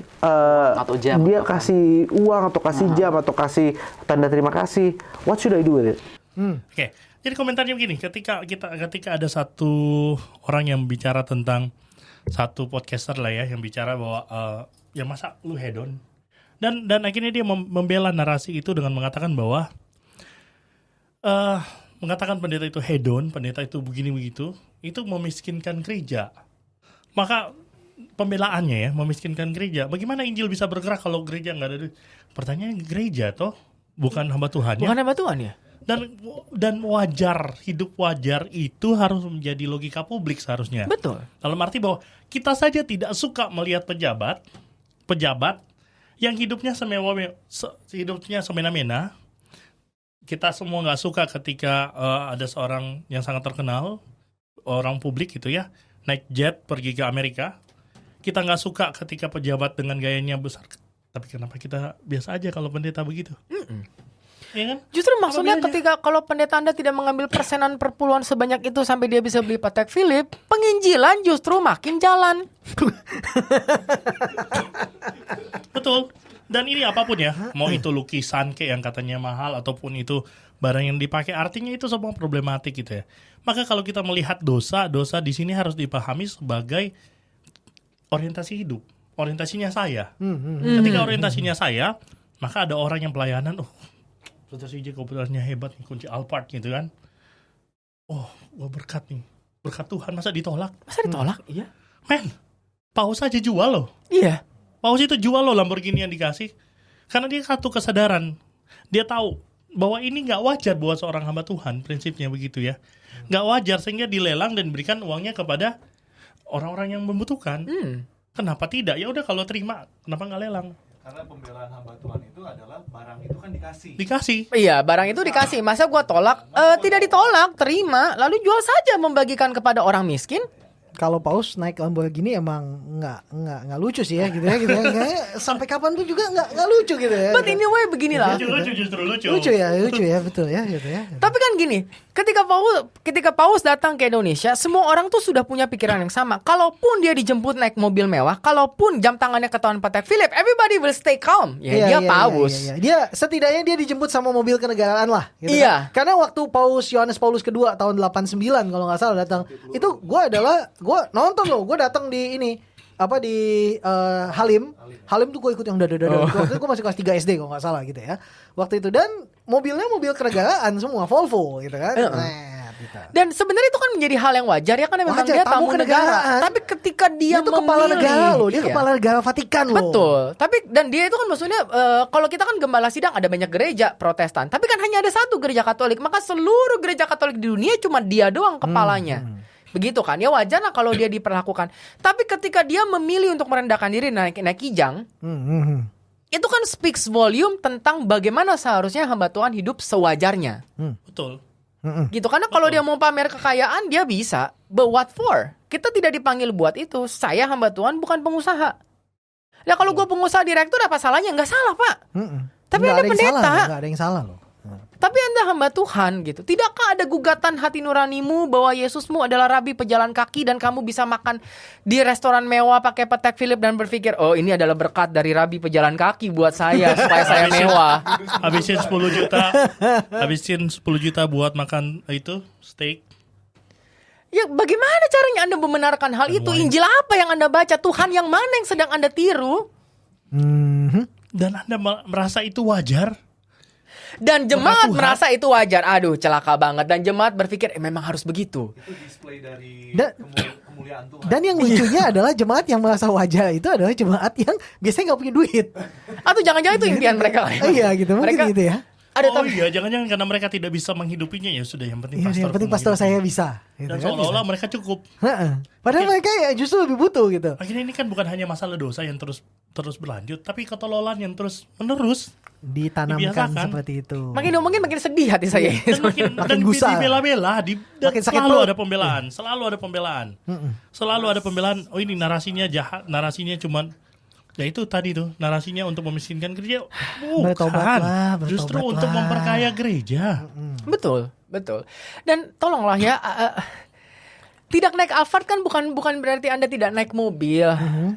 dia kasih uang atau kasih jam atau kasih tanda terima kasih. What should I do with it? Oke. Jadi komentarnya begini, ketika ada satu orang yang bicara tentang satu podcaster lah ya yang bicara bahwa ya masa lu hedon, dan akhirnya dia membela narasi itu dengan mengatakan bahwa mengatakan pendeta itu hedon, pendeta itu begini begitu, itu memiskinkan gereja. Maka pembelaannya ya memiskinkan gereja. Bagaimana Injil bisa bergerak kalau gereja nggak ada duit? Pertanyaannya gereja toh bukan hamba Tuhan ya. Bukan hamba Tuhan ya. Dan wajar, hidup wajar itu harus menjadi logika publik seharusnya. Betul. Dalam arti bahwa kita saja tidak suka melihat pejabat yang hidupnya semena-mena. Kita semua nggak suka ketika ada seorang yang sangat terkenal, orang publik gitu ya, naik jet pergi ke Amerika. Kita nggak suka ketika pejabat dengan gayanya besar. Tapi kenapa kita biasa aja kalau pendeta begitu? Ya kan? Justru maksudnya ketika kalau pendeta Anda tidak mengambil persenan perpuluhan sebanyak itu sampai dia bisa beli Patek Philippe, penginjilan justru makin jalan. Betul. Dan ini apapun ya, mau itu lukisan kayak yang katanya mahal ataupun itu barang yang dipakai, artinya itu semua problematik gitu ya. Maka kalau kita melihat dosa di sini harus dipahami sebagai orientasi hidup, orientasinya saya. Ketika orientasinya saya, maka ada orang yang pelayanan, Saudara CJ komputernya hebat nih, kunci Alphard gitu kan. oh, gua berkat nih. Berkat Tuhan, masa ditolak? Masa ditolak? Iya. Men, Paus aja jual loh. Iya. Paus itu jual loh Lamborghini yang dikasih. Karena dia satu kesadaran. Dia tahu bahwa ini gak wajar buat seorang hamba Tuhan. Prinsipnya begitu ya. Gak wajar sehingga dilelang dan diberikan uangnya kepada orang-orang yang membutuhkan. Kenapa tidak? Ya udah kalau terima, kenapa gak lelang? Karena pembelaan hamba Tuhan itu adalah barang itu kan dikasih. Dikasih. Iya, barang itu dikasih. Masa gua tolak? Tidak ditolak, terima. Lalu jual saja, membagikan kepada orang miskin. Kalau Paus naik Lamborghini emang nggak lucu sih ya gitu ya gitu ya. Kayaknya sampai kapan pun juga nggak lucu gitu ya. But anyway beginilah. Lucu, justru lucu. Lucu ya betul ya gitu ya. Tapi kan gini, ketika Paus datang ke Indonesia, semua orang tuh sudah punya pikiran yang sama. Kalaupun dia dijemput naik mobil mewah, kalaupun jam tangannya ketahuan Patek Philippe, everybody will stay calm. Ya, dia Paus. Iya. Dia setidaknya dia dijemput sama mobil kenegaraan lah. Gitu Iya. Kan? Karena waktu Yohanes Paulus kedua tahun 89 kalau nggak salah datang, itu gue nonton loh, gue datang di ini di Halim tuh gue ikut yang dada-dada. Waktu itu gue masih kelas 3 SD kalau nggak salah gitu ya. Waktu itu dan mobilnya mobil kenegaraan semua Volvo gitu kan. Gitu. Dan sebenarnya itu kan menjadi hal yang wajar ya, karena memang Wajar, dia tamu negara. kenegaraan. Tapi ketika dia tuh kepala memilih, negara loh, dia iya. kepala negara Vatikan loh. Betul. Tapi dan dia itu kan maksudnya kalau kita kan gembala sidang ada banyak gereja Protestan, tapi kan hanya ada satu gereja Katolik, maka seluruh gereja Katolik di dunia cuma dia doang kepalanya. Begitu kan? Ya wajar lah kalau dia diperlakukan. Tapi ketika dia memilih untuk merendahkan diri naik kijang, itu kan speaks volume tentang bagaimana seharusnya hamba Tuhan hidup sewajarnya. Betul. Gitu, karena kalau dia mau pamer kekayaan dia bisa, but what for? Kita tidak dipanggil buat itu. Saya hamba Tuhan, bukan pengusaha. Ya kalau gue pengusaha direktur apa salahnya? Nggak salah pak. Tapi Nggak Anda ada yang pendeta. salah, nggak ada yang salah loh. Tapi Anda hamba Tuhan gitu. Tidakkah ada gugatan hati nuranimu bahwa Yesusmu adalah rabi pejalan kaki dan kamu bisa makan di restoran mewah pakai Patek Philippe dan berpikir, oh ini adalah berkat dari rabi pejalan kaki buat saya supaya saya mewah. Habisin 10 juta buat makan itu steak. Ya bagaimana caranya Anda membenarkan hal itu? Injil apa yang Anda baca? Tuhan yang mana yang sedang Anda tiru? Dan Anda merasa itu wajar? Dan jemaat merasa itu wajar. Aduh celaka banget. Dan jemaat berpikir memang harus begitu. Itu display dari Da- kemuliaan Tuhan. Dan yang lucunya adalah jemaat yang merasa wajar itu adalah jemaat yang biasanya nggak punya duit. Atau jangan-jangan itu impian mereka. Iya gitu mungkin Mereka- gitu ya. Ada Iya, jangan-jangan karena mereka tidak bisa menghidupinya, ya sudah, yang penting Iya, pastor. yang penting pastor saya bisa. Gitu Dan kan, seolah-olah mereka cukup. Heeh. Padahal mereka ya justru lebih butuh gitu. Akhirnya ini kan bukan hanya masalah dosa yang terus berlanjut, tapi ketololan yang terus menerus. Ditanamkan Dibiasakan. seperti itu. Makin ngomongin makin sedih hati saya. Dan gusar. dibela-bela, dan Makin sakit selalu perut. ada pembelaan, selalu ada pembelaan. Oh ini narasinya jahat, narasinya cuman ya itu tadi tuh, narasinya untuk memiskinkan gereja. Bertobatlah, Bukan, justru bertobatlah. untuk memperkaya gereja. Betul. Dan tolonglah ya, tidak naik Alphard kan bukan berarti Anda tidak naik mobil.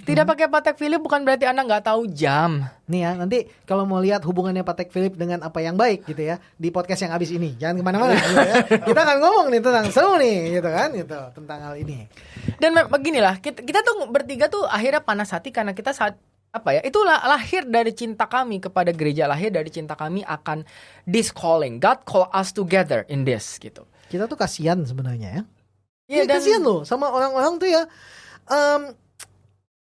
Tidak pakai Patek Philippe bukan berarti Anda nggak tahu jam. Nih ya, nanti kalau mau lihat hubungannya Patek Philippe dengan apa yang baik gitu ya, di podcast yang abis ini. Jangan kemana-mana gitu ya. Kita akan ngomong nih tentang seru nih gitu kan, gitu tentang hal ini. Dan beginilah, kita tuh bertiga tuh akhirnya panas hati karena kita saat itulah lahir dari cinta kami kepada gereja, lahir dari cinta kami akan this calling. God call us together in this gitu. Kita tuh kasihan sebenarnya ya. Iya, Iya kasihan loh sama orang-orang tuh ya.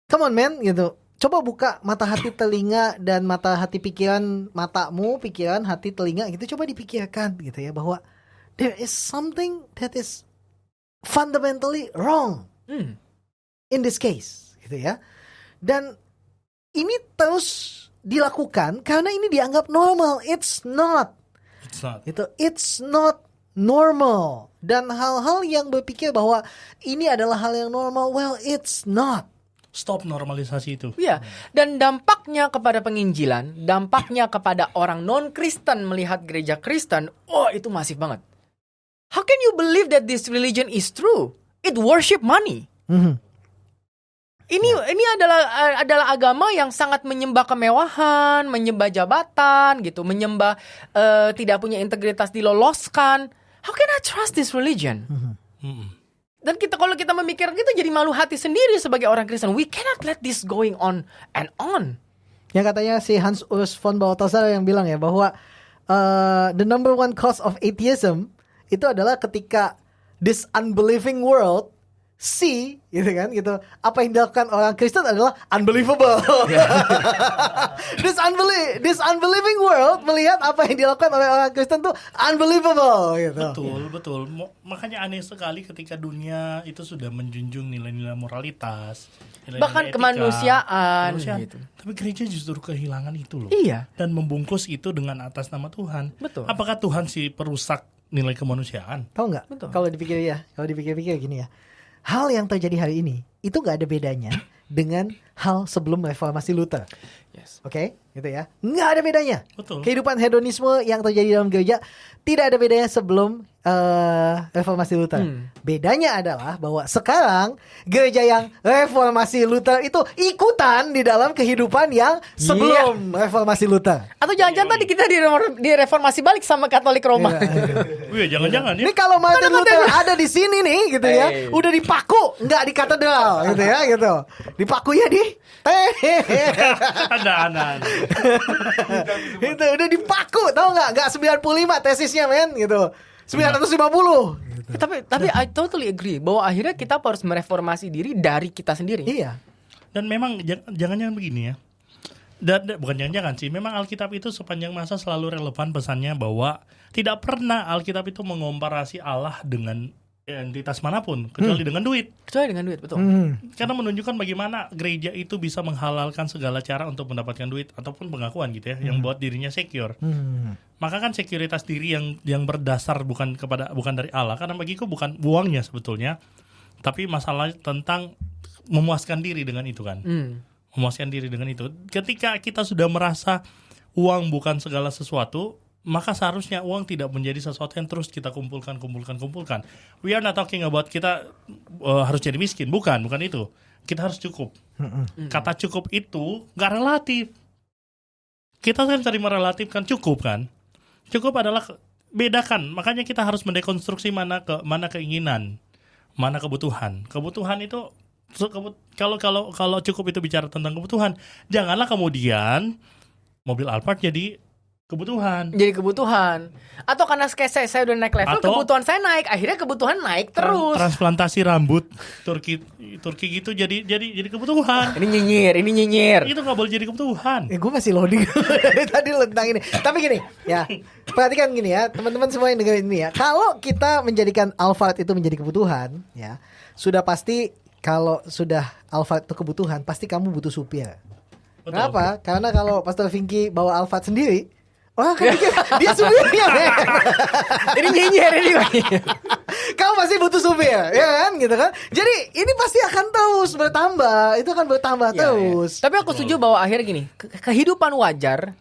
Come on man gitu. Coba buka mata hati telinga dan mata hati pikiran, matamu, pikiran, hati, telinga gitu. Coba dipikirkan gitu ya bahwa there is something that is fundamentally wrong in this case gitu ya. Dan ini terus dilakukan karena ini dianggap normal. It's not. It's not normal. Dan hal-hal yang berpikir bahwa ini adalah hal yang normal, well, it's not. Stop normalisasi itu. Iya, dan dampaknya kepada penginjilan, dampaknya kepada orang non-Kristen melihat gereja Kristen, itu masif banget. How can you believe that this religion is true? It worship money. Ini adalah agama yang sangat menyembah kemewahan, menyembah jabatan, gitu, menyembah tidak punya integritas diloloskan. How can I trust this religion? Dan kalau kita memikirkan, kita jadi malu hati sendiri sebagai orang Kristen. We cannot let this going on and on. Yang katanya si Hans Urs von Balthasar yang bilang ya bahwa the number one cause of atheism itu adalah ketika this unbelieving world see, gitu kan, gitu. Apa yang dilakukan orang Kristen adalah unbelievable. This unbelieving world melihat apa yang dilakukan oleh orang Kristen tuh unbelievable, gitu. Betul. Makanya aneh sekali ketika dunia itu sudah menjunjung nilai-nilai moralitas, nilai-nilai Bahkan etika, kemanusiaan gitu. Tapi gereja justru kehilangan itu loh. Iya. Dan membungkus itu dengan atas nama Tuhan. Betul. Apakah Tuhan sih perusak nilai kemanusiaan? Tahu nggak? Betul. Kalau dipikir-pikir gini ya. Hal yang terjadi hari ini itu nggak ada bedanya dengan hal sebelum reformasi Luther. Yes. Oke, gitu ya. Nggak ada bedanya. Betul. Kehidupan hedonisme yang terjadi dalam gereja tidak ada bedanya sebelum reformasi Luther. Bedanya adalah bahwa sekarang gereja yang reformasi Luther itu ikutan di dalam kehidupan yang sebelum reformasi Luther. Atau jangan-jangan tadi kita direformasi balik sama Katolik Roma. Wih, jangan-jangan ya. Ini kalau Martin Luther ada di sini nih, gitu ya, Hey. udah dipaku, nggak di katedral, gitu ya, gitu. Dipaku ya di, Ada. itu udah dipaku, tau nggak 95 tesisnya men, gitu, 950. Tapi I totally agree bahwa akhirnya kita harus mereformasi diri dari kita sendiri. Iya. Dan memang jangan-jangan begini ya. Bukan jangan-jangan sih. Memang Alkitab itu sepanjang masa selalu relevan pesannya bahwa tidak pernah Alkitab itu mengomparasi Allah dengan entitas manapun kecuali dengan duit. Kecuali dengan duit, betul. Karena menunjukkan bagaimana gereja itu bisa menghalalkan segala cara untuk mendapatkan duit ataupun pengakuan gitu ya, yang buat dirinya secure. Maka kan sekuritas diri yang berdasar bukan dari Allah, karena bagiku bukan uangnya sebetulnya, tapi masalah tentang memuaskan diri dengan itu kan. Memuaskan diri dengan itu. Ketika kita sudah merasa uang bukan segala sesuatu, maka seharusnya uang tidak menjadi sesuatu yang terus kita kumpulkan. We are not talking about kita harus jadi miskin, bukan itu. Kita harus cukup. Kata cukup itu nggak relatif. Kita kan cari merelatifkan cukup kan. Cukup adalah bedakan. Makanya kita harus mendekonstruksi mana keinginan, mana kebutuhan. Kebutuhan itu kalau cukup itu bicara tentang kebutuhan, janganlah kemudian mobil Alphard jadi kebutuhan. Atau karena saya udah naik level, kebutuhan saya naik, akhirnya kebutuhan naik terus. Transplantasi rambut Turki gitu jadi kebutuhan. Ini nyinyir. Itu nggak boleh jadi kebutuhan. Gue masih loading dari tadi tentang ini. Tapi gini, ya, perhatikan gini ya, teman-teman semua yang dengerin ini ya. Kalau kita menjadikan Alphard itu menjadi kebutuhan, ya, sudah pasti kalau sudah Alphard itu kebutuhan, pasti kamu butuh supir. Betul. Kenapa? Karena kalau Pastor Vinky bawa Alphard sendiri, orang kan pikir dia supirnya, men. Ini nyinyir ini. Kamu pasti butuh supir, ya kan, gitu kan. Jadi ini pasti akan terus bertambah, itu akan bertambah terus. Tapi aku setuju bahwa akhirnya gini, kehidupan wajar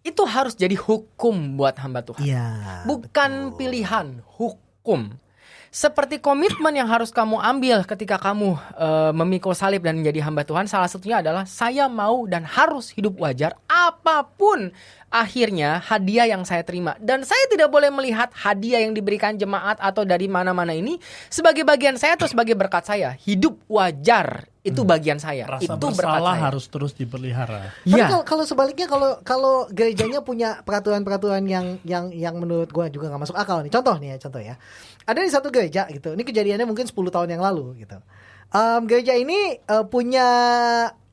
itu harus jadi hukum buat hamba Tuhan. Iya. Bukan pilihan, hukum. Seperti komitmen yang harus kamu ambil ketika kamu memikul salib dan menjadi hamba Tuhan, salah satunya adalah saya mau dan harus hidup wajar apapun akhirnya hadiah yang saya terima. Dan saya tidak boleh melihat hadiah yang diberikan jemaat atau dari mana-mana ini sebagai bagian saya atau sebagai berkat saya. Hidup wajar itu bagian saya. Rasa itu berkat bersalah saya. harus terus dipelihara. Tapi Ya. kalau sebaliknya, kalau gerejanya punya peraturan-peraturan yang menurut gue juga nggak masuk akal nih. Contoh ya. Ada di satu gereja gitu. Ini kejadiannya mungkin 10 tahun yang lalu gitu. Gereja ini punya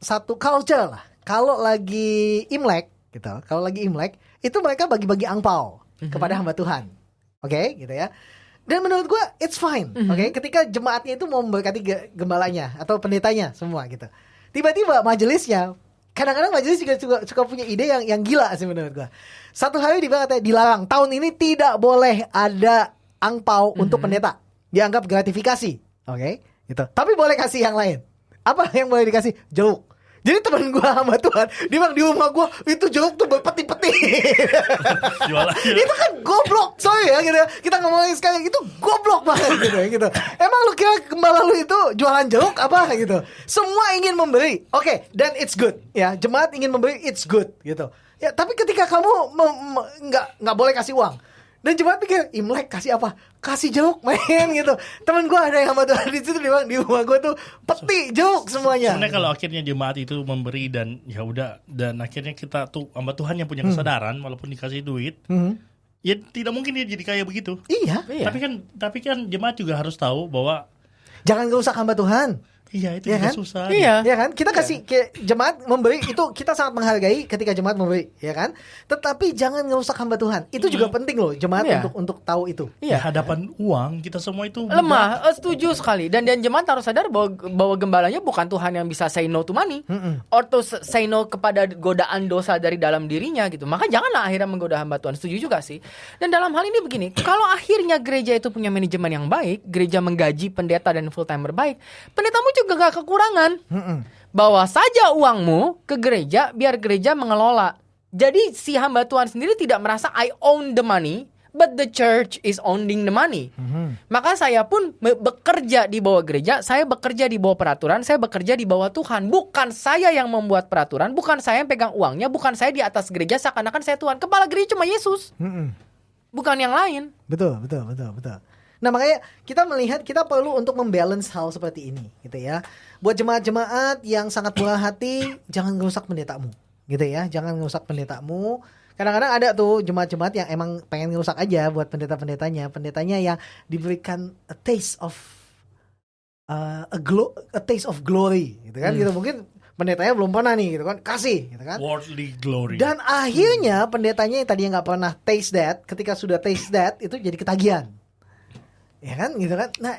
satu culture lah. Kalau lagi Imlek gitu. Kalau lagi Imlek itu mereka bagi-bagi angpau kepada hamba Tuhan. Oke, gitu ya. Dan menurut gue it's fine. Oke, ketika jemaatnya itu mau memberkati gembalanya atau pendetanya semua gitu. Tiba-tiba majelisnya, kadang-kadang majelis juga suka punya ide yang gila sih menurut gue. Satu hari katanya dilarang, tahun ini tidak boleh ada angpau untuk pendeta, dianggap gratifikasi, oke, gitu. Tapi boleh kasih yang lain. Apa yang boleh dikasih? Jeruk. Jadi teman gue sama Tuhan, dia bilang di rumah gue itu jeruk tuh berpeti-peti. Itu kan goblok, sorry ya, gitu. Kita ngomongin sekali itu goblok banget gitu. Emang lu kira gembala lu itu jualan jeruk apa gitu? Semua ingin memberi, oke, dan it's good, ya. Jemaat ingin memberi, it's good, gitu. Ya, tapi ketika kamu nggak boleh kasih uang. Dan jemaat pikir Imlek kasih apa? Kasih jeruk, men, gitu. Temen gue ada yang sama Tuhan di situ, dia bilang di rumah gue tuh peti jeruk semuanya. Sebenarnya kalau akhirnya jemaat itu memberi dan ya udah, dan akhirnya kita tuh hamba Tuhan yang punya kesadaran walaupun dikasih duit, Ya tidak mungkin dia jadi kaya begitu. Iya. Iya. Tapi kan jemaat juga harus tahu bahwa Jangan ngerusak hamba Tuhan. iya itu Iya juga kan? susah. Iya. Ya kan? Kita kasih jemaat memberi itu kita sangat menghargai ketika jemaat memberi, ya kan? Tetapi jangan ngerusak hamba Tuhan. Itu juga penting loh jemaat Iya. untuk tahu itu. Di hadapan uang kita semua itu Lemah, setuju sekali. Dan jemaat harus sadar bahwa gembalanya bukan Tuhan yang bisa say no to money, or to say no kepada godaan dosa dari dalam dirinya gitu. Maka janganlah akhirnya menggoda hamba Tuhan. Setuju juga sih. Dan dalam hal ini begini, kalau akhirnya gereja itu punya manajemen yang baik, gereja menggaji pendeta dan full timer baik, pendetamu juga gak kekurangan. Bawa saja uangmu ke gereja biar gereja mengelola. Jadi si hamba Tuhan sendiri tidak merasa I own the money, but the church is owning the money. Maka saya pun bekerja di bawah gereja, saya bekerja di bawah peraturan, saya bekerja di bawah Tuhan. Bukan saya yang membuat peraturan, bukan saya yang pegang uangnya, bukan saya di atas gereja seakan-akan saya Tuhan. Kepala gereja cuma Yesus, bukan yang lain. Betul. Nah makanya kita melihat kita perlu untuk membalance hal seperti ini gitu ya. Buat jemaat-jemaat yang sangat murah hati, jangan ngerusak pendetamu gitu ya. Jangan ngerusak pendetamu. Kadang-kadang ada tuh jemaat-jemaat yang emang pengen ngerusak aja buat pendetanya yang diberikan a taste of glory gitu kan. Gitu mungkin pendetanya belum pernah nih gitu kan, kasih gitu kan. worldly glory. Dan akhirnya pendetanya yang tadinya nggak pernah taste that, ketika sudah taste that itu jadi ketagihan. Ya kan gitu kan. Nah,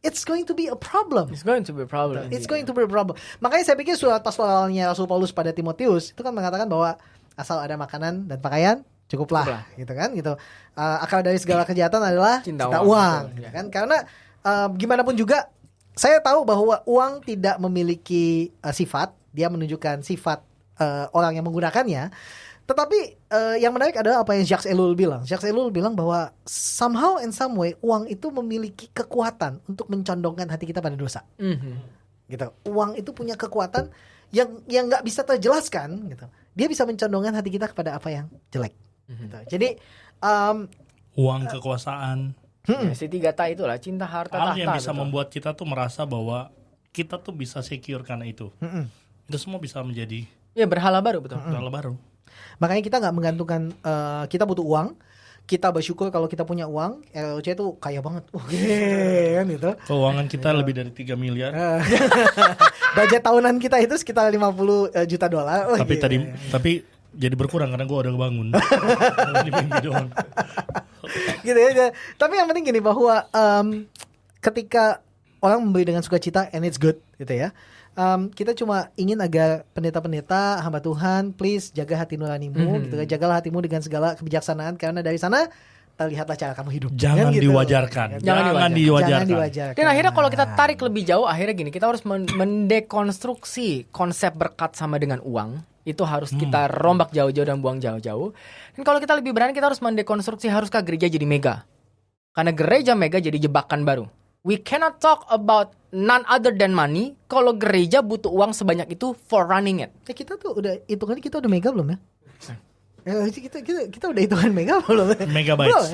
it's going to be a problem. It's going to be a problem. It's going to be a problem. Makanya saya pikir surat pastoralnya Rasul Paulus pada Timotius itu kan mengatakan bahwa asal ada makanan dan pakaian cukuplah. Gitu kan gitu. Akal dari segala kejahatan adalah cinta uang gitu kan. Karena gimana pun juga saya tahu bahwa uang tidak memiliki sifat, dia menunjukkan sifat orang yang menggunakannya. Tetapi yang menarik adalah apa yang Jacques Ellul bilang. Jacques Ellul bilang bahwa somehow and some way uang itu memiliki kekuatan untuk mencondongkan hati kita pada dosa. Gitu. Uang itu punya kekuatan yang nggak bisa terjelaskan. Gitu. Dia bisa mencondongkan hati kita kepada apa yang jelek. Gitu. Jadi uang, kekuasaan, Ya, si 3 itulah cinta harta hal tahta. yang bisa gitu. membuat kita tuh merasa bahwa kita tuh bisa secure karena itu. Itu semua bisa menjadi Ya berhala baru betul. hal baru. makanya kita nggak menggantungkan kita butuh uang. Kita bersyukur kalau kita punya uang. LLC itu kaya banget. Kan gitu. Keuangan kita lebih dari 3 miliar. Budget tahunan kita itu sekitar 50 juta dolar. Tapi jadi berkurang karena gue udah bangun. Di mimpi doang. Gitu ya. Tapi yang penting gini bahwa ketika orang memberi dengan sukacita and it's good gitu ya. Kita cuma ingin agar pendeta-pendeta hamba Tuhan please jaga hati nuranimu gitu ya. Jagalah hatimu dengan segala kebijaksanaan karena dari sana terlihatlah cara kamu hidup. Jangan Kan gitu. diwajarkan. Jangan Jangan diwajarkan. Dan akhirnya kalau kita tarik lebih jauh, akhirnya gini, kita harus mendekonstruksi konsep berkat sama dengan uang. Itu harus kita rombak jauh-jauh dan buang jauh-jauh. Dan kalau kita lebih berani, kita harus mendekonstruksi haruskah gereja jadi mega. Karena gereja mega jadi jebakan baru. We cannot talk about none other than money kalau gereja butuh uang sebanyak itu for running it. Kita tuh udah hitungannya kita udah mega belum ya? Kita udah hitungan mega belum? Megabytes.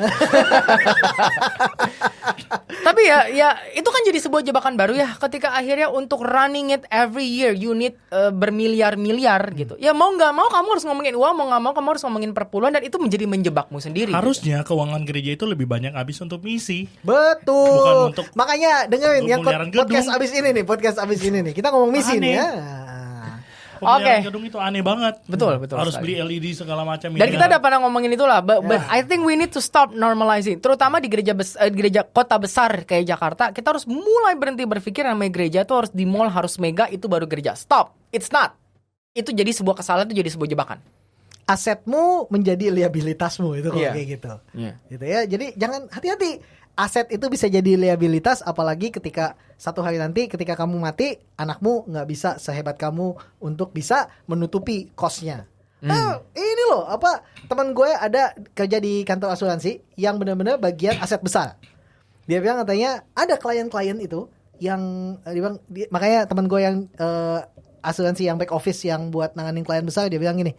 Tapi ya itu kan jadi sebuah jebakan baru ya. Ketika akhirnya untuk running it every year you need bermiliar-miliar gitu. Ya mau nggak mau kamu harus ngomongin uang, mau nggak mau kamu harus ngomongin perpuluhan dan itu menjadi menjebakmu sendiri. Harusnya keuangan gereja itu lebih banyak habis untuk misi. Betul. Bukan untuk makanya dengerin yang pemeliharaan podcast gedung. abis ini nih. Kita ngomong misi nih Aneh. ya. Pemeliharaan gedung itu aneh banget. Betul Harus sekali. beli LED segala macam. Dan kita udah pernah ngomongin itulah, but I think we need to stop normalizing. Terutama di gereja kota besar kayak Jakarta, kita harus mulai berhenti berpikir namanya gereja itu harus di mall, harus mega, itu baru gereja. Stop, it's not. Itu jadi sebuah kesalahan, itu jadi sebuah jebakan. Asetmu menjadi liabilitasmu itu kalau Iya. kayak gitu. Iya. Gitu ya. Jadi jangan hati-hati. Aset itu bisa jadi liabilitas apalagi ketika satu hari nanti ketika kamu mati anakmu nggak bisa sehebat kamu untuk bisa menutupi cost-nya. Ini loh teman gue ada kerja di kantor asuransi yang benar-benar bagian aset besar. Dia bilang katanya ada klien-klien itu yang dia bilang makanya teman gue yang asuransi yang back office yang buat nanganin klien besar dia bilang gini.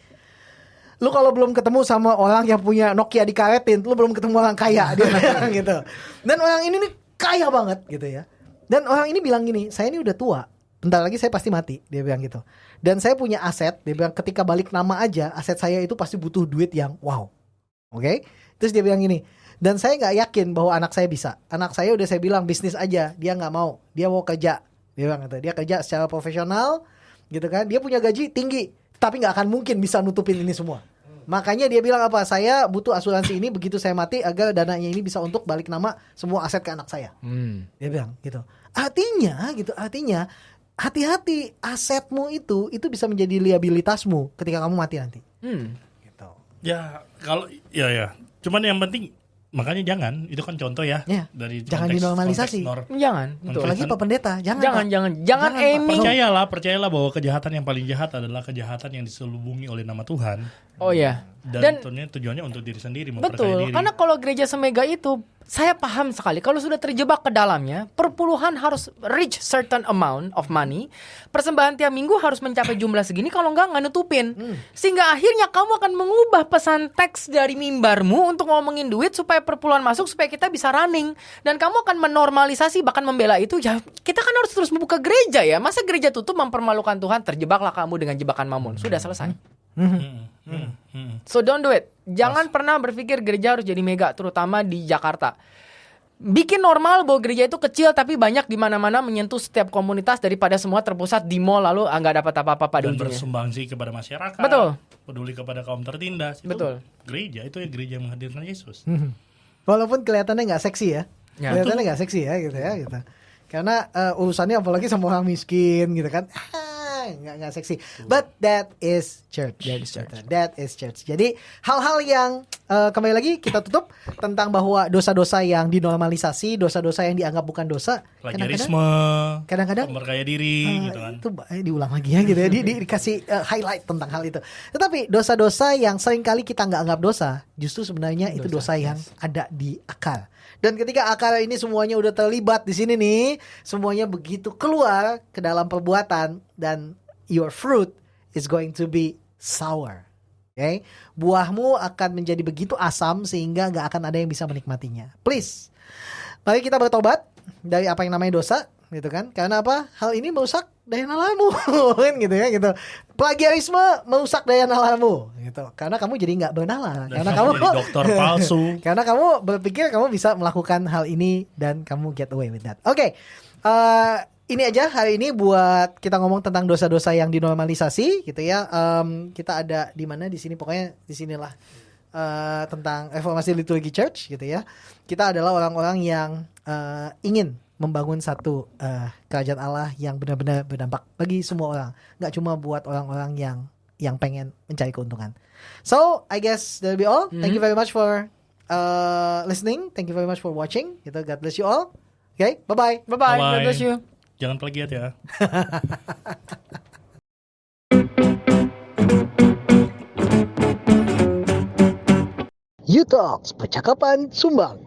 Lu kalau belum ketemu sama orang yang punya Nokia dikaretin, lu belum ketemu orang kaya dia bilang gitu. Dan orang ini nih kaya banget gitu ya. Dan orang ini bilang gini, saya ini udah tua, bentar lagi saya pasti mati, dia bilang gitu. Dan saya punya aset, dia bilang ketika balik nama aja, aset saya itu pasti butuh duit yang wow. Oke? Terus dia bilang gini, dan saya nggak yakin bahwa anak saya bisa. Anak saya udah saya bilang bisnis aja, dia nggak mau. Dia mau kerja. Dia bilang gitu. Dia kerja secara profesional, gitu kan. Dia punya gaji tinggi, tapi nggak akan mungkin bisa nutupin ini semua. Makanya dia bilang apa? Saya butuh asuransi ini begitu saya mati agar dananya ini bisa untuk balik nama semua aset ke anak saya. Dia bilang gitu. Artinya hati-hati, asetmu itu bisa menjadi liabilitasmu ketika kamu mati nanti. Gitu. Ya kalau ya. Cuman yang penting makanya jangan, itu kan contoh ya, Ya, dari jangan konteks- dinormalisasi. konteks Jangan. Betul. Apalagi Pak Pendeta, Jangan Pak. aiming. Percayalah bahwa kejahatan yang paling jahat adalah kejahatan yang diselubungi oleh nama Tuhan. Oh ya. Dan tujuannya untuk diri sendiri, memperkaya Betul, diri. karena kalau gereja semega itu, saya paham sekali. Kalau sudah terjebak ke dalamnya, perpuluhan harus reach certain amount of money. Persembahan tiap minggu harus mencapai jumlah segini. Kalau nggak nutupin. Sehingga akhirnya kamu akan mengubah pesan teks dari mimbarmu untuk ngomongin duit supaya perpuluhan masuk, supaya kita bisa running. Dan kamu akan menormalisasi, bahkan membela itu. Ya, kita kan harus terus membuka gereja ya. Masa gereja tutup mempermalukan Tuhan? Terjebaklah kamu dengan jebakan mamun. Sudah selesai. So don't do it. Jangan pernah berpikir gereja harus jadi mega, terutama di Jakarta. Bikin normal bahwa gereja itu kecil tapi banyak di mana-mana, menyentuh setiap komunitas daripada semua terpusat di mall lalu nggak dapat apa-apa pada dan ujungnya. bersumbangsi kepada masyarakat. Betul. Peduli kepada kaum tertindas. Itu Betul. Gereja itu ya gereja yang menghadirkan Yesus. Walaupun kelihatannya nggak seksi ya. Ya. Kelihatannya nggak seksi ya gitu. Karena urusannya apalagi sama orang miskin gitu kan. Nggak seksi. But that is church. That is church. Jadi hal-hal yang kembali lagi kita tutup tentang bahwa dosa-dosa yang dinormalisasi, dosa-dosa yang dianggap bukan dosa, Plagiarisme, kadang-kadang memperkaya diri gitu kan. itu diulang lagi ya gitu ya. Dikasih highlight tentang hal itu. Tetapi dosa-dosa yang seringkali kita nggak anggap dosa, justru sebenarnya itu dosa yang ada di akal. Dan ketika akal ini semuanya udah terlibat di sini nih, semuanya begitu keluar ke dalam perbuatan, dan your fruit is going to be sour. Okay? Buahmu akan menjadi begitu asam sehingga nggak akan ada yang bisa menikmatinya. Please, mari kita bertobat dari apa yang namanya dosa, gitu kan? Karena apa? Hal ini merusak daya nalarmu, kan gitu ya, gitu. Plagiarisme merusak daya nalarmu, gitu. Karena kamu jadi nggak bernalar. Dan Karena kamu jadi dokter palsu. Karena kamu berpikir kamu bisa melakukan hal ini dan kamu get away with that. Oke. Ini aja hari ini buat kita ngomong tentang dosa-dosa yang dinormalisasi gitu ya. Kita ada di mana di sini, pokoknya di sinilah tentang Reformasi Liturgi Church gitu ya. Kita adalah orang-orang yang ingin membangun satu kerajaan Allah yang benar-benar berdampak bagi semua orang, nggak cuma buat orang-orang yang pengen mencari keuntungan. So I guess that'll be all. Thank you very much for listening. Thank you very much for watching. Gitu. God bless you all. Okay, bye-bye. Bye-bye. Bye-bye. God bless you. Jangan plagiat ya. You Talks, percakapan sumbang.